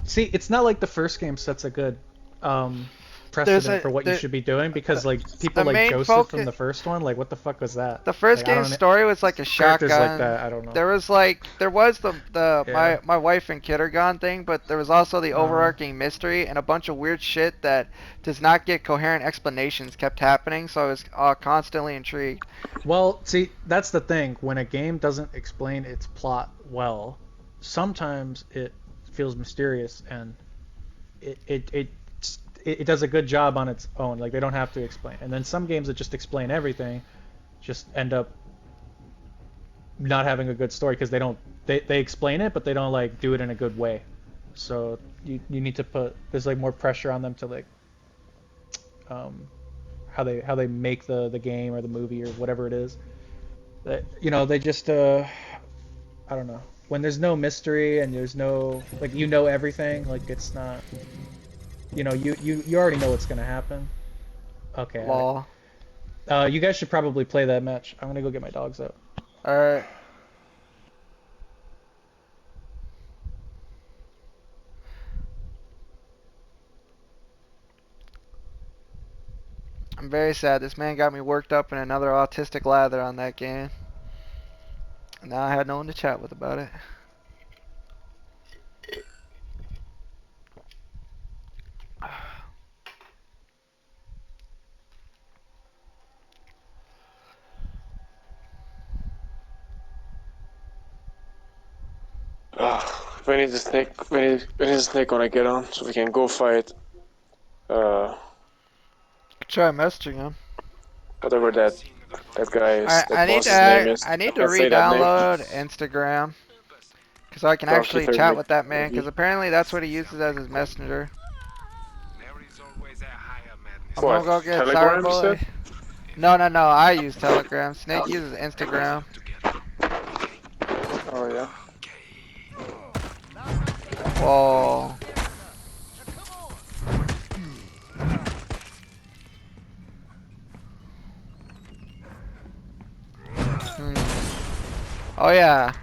See, it's not like the first game sets a good um, There's precedent a for what you there, should be doing because the like people the like main Joseph from focus. the first one, like what the fuck was that? The first Like I game's don't story was like a characters like shotgun. that. I don't know. There was the Yeah. my wife and Kittergon thing, but there was also the Uh, overarching mystery and a bunch of weird shit that does not get coherent explanations kept happening. So I was constantly intrigued. well, see, that's the thing. When a game doesn't explain its plot well, sometimes it feels mysterious and it it it it does a good job on its own. Like they don't have to explain. And then some games that just explain everything just end up not having a good story because they explain it but they don't like do it in a good way. So you need to put there's like more pressure on them to like um, how they make the game or the movie or whatever it is. That they just I don't know. When there's no mystery and there's no like everything, like it's not you already know what's gonna happen. Okay, Lol. you guys should probably play that match. I'm gonna go get my dogs out. Alright. I'm very sad. This man got me worked up in another autistic lather on that game. And now I had no one to chat with about it. When is the snake? When is the snake gonna get on so we can go fight? Uh, Try messaging him. whatever that guy is, that I need boss's name to is. I I need to can't say that name. re-download Instagram because I can Rocky actually chat 30. with that man because Maybe. apparently that's what he uses as his messenger. I'm gonna What? go get Sour Telegram, you Boy. said? No. I use Telegram. Snake uses Instagram. Oh yeah. Whoa. Hmm. Oh yeah.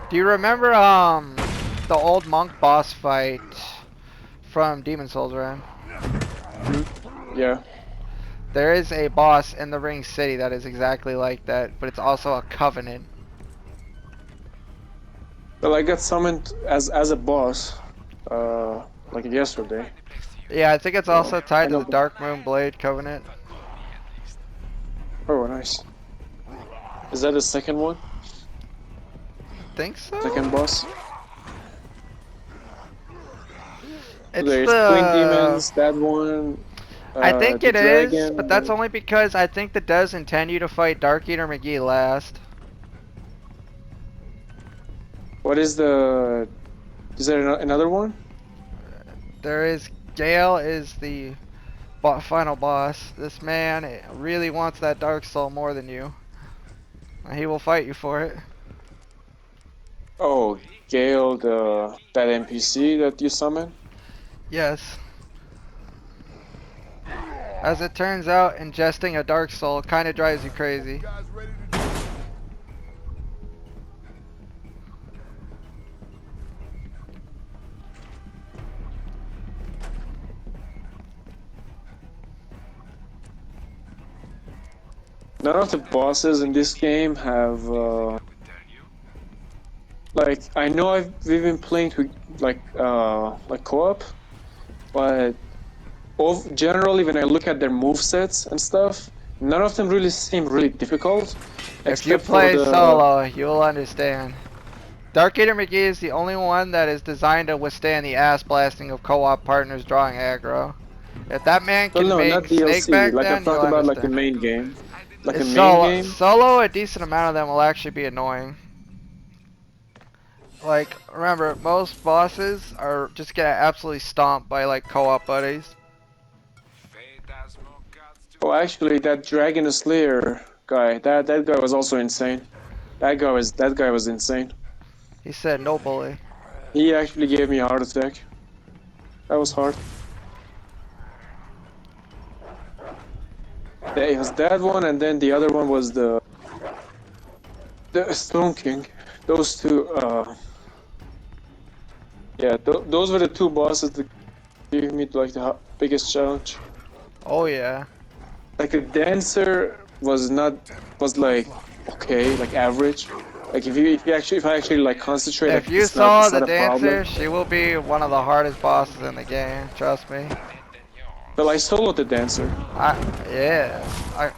Do you remember the old monk boss fight from Demon Souls, right? Yeah. There is a boss in the Ring City that is exactly like that, but it's also a covenant. Well, I got summoned as a boss, like yesterday. Yeah, I think it's So also tied I to know. the Dark Moon Blade Covenant. Oh, nice. Is that the second one? Think so? Second boss? It's There's Twin the. Demons, that one, I think the it is, dragon, but and that's then only because I think that does intend you to fight Dark Eater McGee last. what is the? Is there another one? There is. Gale is the final boss. This man really wants that Dark Soul more than you. He will fight you for it. Oh, Gale, that NPC that you summon. Yes. As it turns out, ingesting a Dark Soul kind of drives you crazy. None of the bosses in this game have like I know we've been playing to like co-op, but generally when I look at their move sets and stuff, none of them really seem really difficult, If you except for play the solo, you'll understand. Dark Eater McGee is the only one that is designed to withstand the ass blasting of co-op partners drawing aggro. If that man well, can no, make not Snake DLC. back Like I'm then, you'll talking about like the understand. main game, like a It's main solo, game. solo, a decent amount of them will actually be annoying. Like, remember, most bosses are just getting absolutely stomped by like co-op buddies. Oh, actually, that Dragon Slayer guy, that guy was also insane. That guy was insane. He said no bully. He actually gave me a heart attack. That was hard. It was that one, and then the other one was the Stone King. Those two. Yeah, those were the two bosses that gave me like the biggest challenge. Oh yeah. Like the dancer was like okay, like average. Like if I actually like concentrate, like If you it's not saw the a dancer, problem. she will be one of the hardest bosses in the game. Trust me. But I soloed the dancer. I yeah.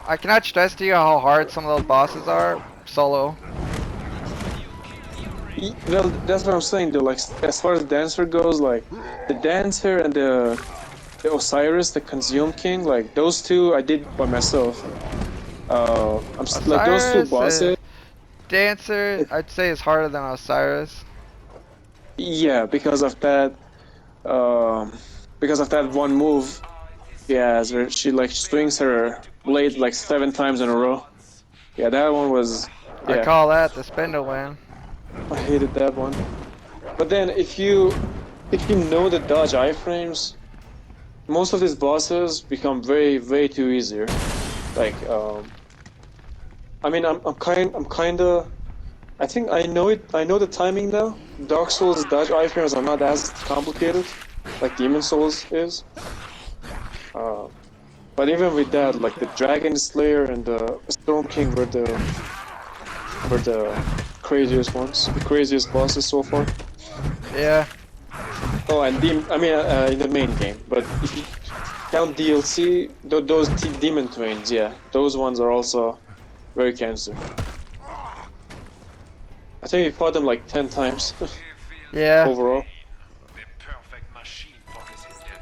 I cannot stress to you how hard some of those bosses are solo. Well, that's what I'm saying though. Like as far as dancer goes, like the dancer and the Osiris, the Consume King, like those two I did by myself. Like those two Osiris, bosses. dancer, I'd say is harder than Osiris. Yeah, um, because of that one move. Yeah, where she like swings her blade like 7 times in a row. Yeah, that one was. I Yeah, call that the spindle win. I hated that one. But then if you know the dodge iframes, most of these bosses become way too easier. Like I mean I'm kinda I think I know it. I know the timing now. Dark Souls dodge iframes are not as complicated, like Demon Souls is. Uh, but even with that, like the Dragon Slayer and the Storm King were the craziest ones, the craziest bosses so far. Yeah. Oh, and in the main game. But if you count DLC, those Demon Twins, yeah, those ones are also very cancer. I think we fought them like 10 times Yeah. overall. The perfect machine for this endeavor.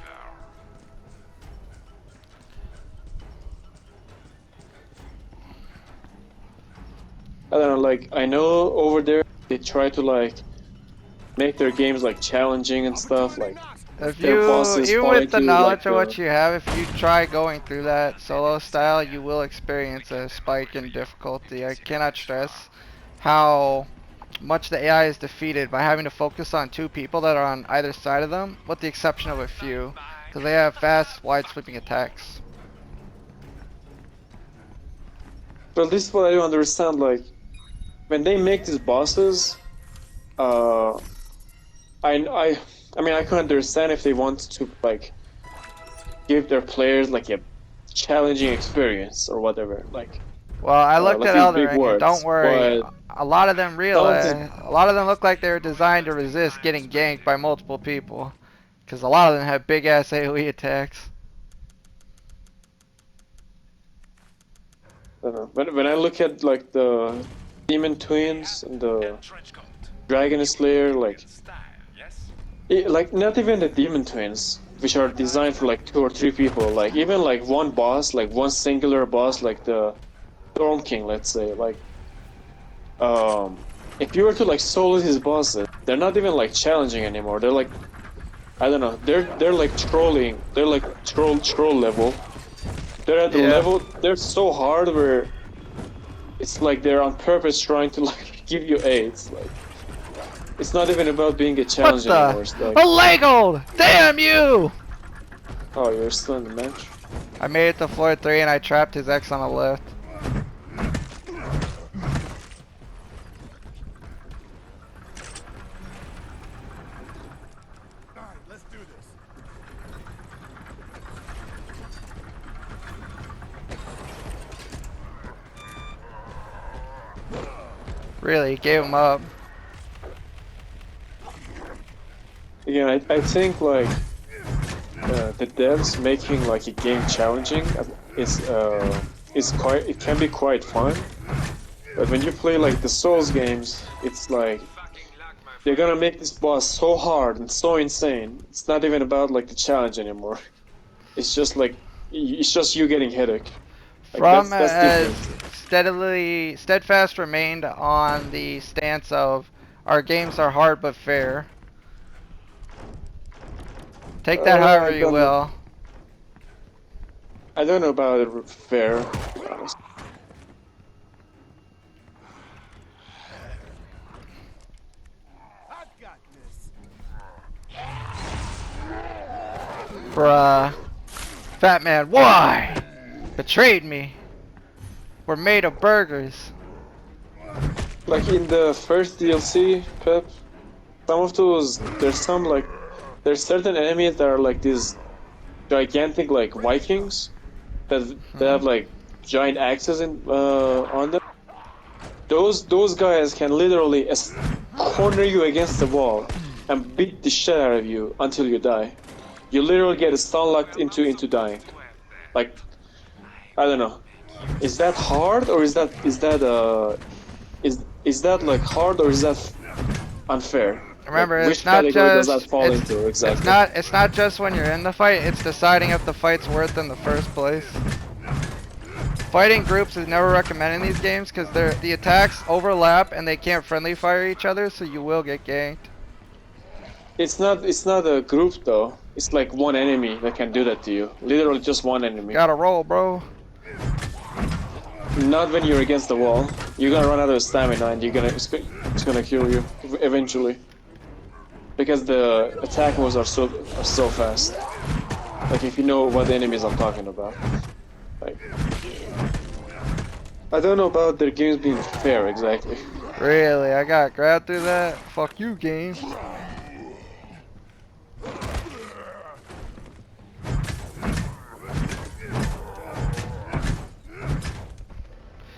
I don't know, like, I know over there they try to, like, make their games, like, challenging and stuff, like, If their you, bosses even fall with the into, like, knowledge of what you have, if you try going through that solo style, you will experience a spike in difficulty. I cannot stress how much the AI is defeated by having to focus on two people that are on either side of them, with the exception of a few, because they have fast, wide-sweeping attacks. But this is what I don't understand, like, when they make these bosses, uh, I mean, I can understand if they want to, like, give their players, like, a challenging experience or whatever, Well, I looked like at these Elden big Ring, and don't words, worry, but a lot of them some of these a lot of them look like they were designed to resist getting ganked by multiple people, because a lot of them have big ass AoE attacks. I don't know. When I look at like the Demon Twins and the Dragon Slayer, like like not even the Demon Twins, which are designed for like 2 or 3 people, like even like one boss, like one singular boss, like the Storm King, let's say, like if you were to like solo his bosses, they're not even like challenging anymore. They're like I don't know, they're like trolling. They're like troll level. They're at the Yeah. level. They're so hard where it's like they're on purpose trying to like give you AIDS. Like it's not even about being a What challenge anymore. It's the? like A Lego! Damn you! oh, you're still in the match. I made it to floor 3 and I trapped his X on the left. Really, gave him up. Again, I think like the devs making like a game challenging it can be quite fun. But when you play like the Souls games, it's like they're gonna make this boss so hard and so insane. It's not even about like the challenge anymore. It's just like it's just you getting headache. Like, From that's has different. steadfast remained on the stance of our games are hard but fair. Take that I however you don't know. will. I don't know about it fair. To be honest. Bruh. Fat man, why? Betrayed me. We're made of burgers. Like in the first DLC, Pep, some of those, there's certain enemies that are like these gigantic like Vikings that have like giant axes on them. Those guys can literally corner you against the wall and beat the shit out of you until you die. You literally get stun locked into dying. Like, I don't know. Is that hard or is that like hard or is that unfair? Remember, Like, it's which not category does just that fall into exactly? it's not just when you're in the fight. It's deciding if the fight's worth in the first place. Fighting groups is never recommended in these games because the attacks overlap and they can't friendly fire each other, so you will get ganked. It's not a group though. It's like one enemy that can do that to you. Literally just one enemy. Gotta roll, bro. Not when you're against the wall. You're gonna run out of stamina and it's gonna kill you eventually. Because the attack moves are so fast. Like if you know what enemies I'm talking about. Like I don't know about their games being fair exactly. Really, I got grabbed through that? Fuck you, game.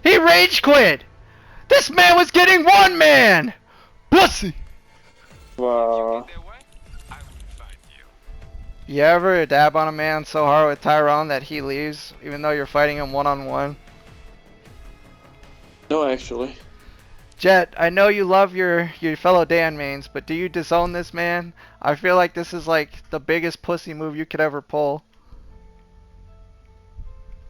He rage quit! This man was getting one man! Pussy! Wow. Their way, I will find you. You ever dab on a man so hard with Tyrone that he leaves, even though you're fighting him one-on-one? No, actually. Jet, I know you love your fellow Dan mains, but do you disown this man? I feel like this is like the biggest pussy move you could ever pull.